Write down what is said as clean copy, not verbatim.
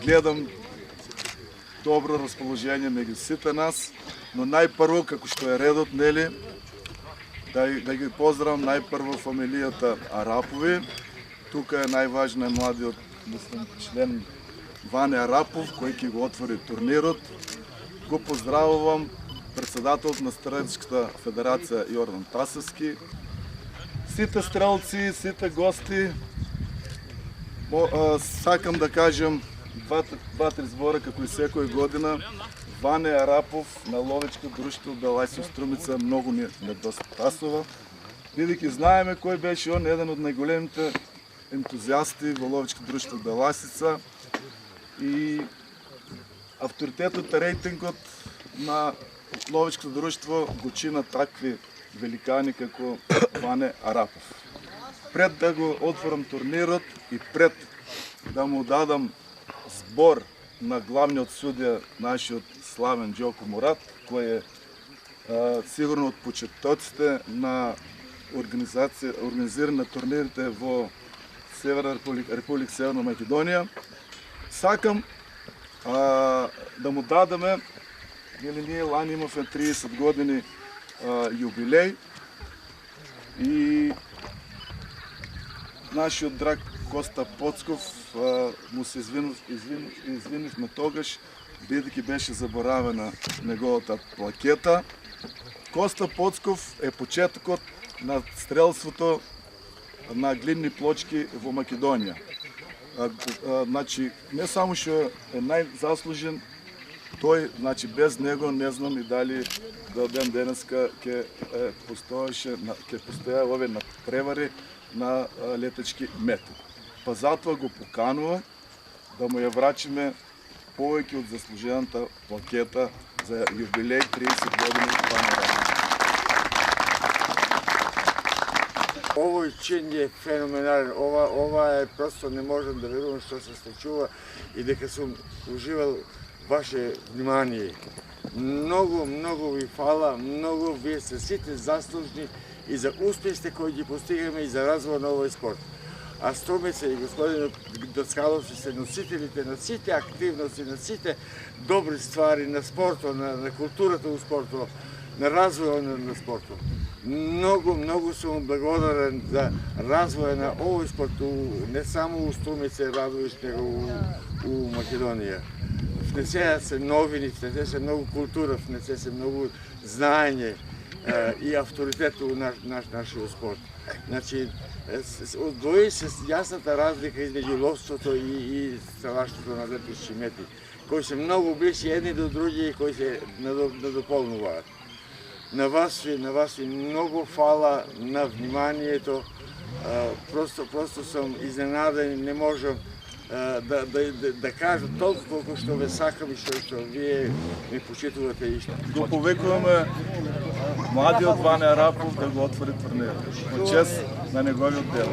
гледам добро расположение меѓу сите нас, но најпрво, како што е редот, нели, да ги поздравам најпрво фамилијата Арапови. Тука е најважен младиот, член Ване Арапов, кој ќе го отвори турнирот. Го поздравувам председателот на Стрелчката федерација Јордан Тасевски, сите стрелци, сите гости. Сакам да кажем два-три збора, како и секој година. Ване Арапов на ловечко друштво Белајсов Струмица многу ни недостасува, бидејќи знаеме кој беше он, еден од најголемите ентузијасти во ловечко друштво Белајсица, и авторитетот и рейтингот на ловечко друштво го чина такви великани како Ване Арапов. Пред да го отворам турнирот и пред да му дадам збор на главниот судија, нашиот славен Џоко Мурат, кој е сигурно од почетоците на организирање на турнирите во Република Северна Македонија. Сакам да му дадеме, ние лани имавме 30 години јубилеј и нашиот драг Коста Поцков му се извинивме тогаш, бидејќи беше заборавена неговата плакета. Коста Поцков е почетокот на стрелството на глинни плочки во Македонија. Значи, не само што е најзаслужен, тој, значи, без него не знам и дали до ден денеска ќе постоја овие превари на летечки метод. Па затоа го поканува да му ја врачиме повеќе од заслужената плакета за јубилеј 30 години Ване Арапов. Овој чин е феноменален. Ова е просто не можам да верувам што се случува и дека сум уживал ваше внимание. Многу ви фала, многу вие сте сите заслужни и за успехите кои ги постигаме и за развој на овој спорт. А Струмица и господин Даскаловци се носителите на сите активности, на сите добри ствари на спортот, на културата у спортот, на развојот на спортот. Многу сум благодарен за развој на овој спорт, не само у Струмица и Радовиш, него у Македонија. Внесеа се новини, внесе се многу култура, внесе се многу знаење и авторитет у нашиот спорт. Значи, одвои се јасната разлика измеѓу ловството и стрелаштвото на летешки мети, кои се многу блиски едни до други и кои се надополнуваат. На вас ви многу фала на вниманието. Просто сум изненаден, не можам да кажа толку колку што ве сакам и што вие ми почитувате. Го повекуваме младиот Ване Арапов да го отвори турнирот. Во чест на неговиот дел.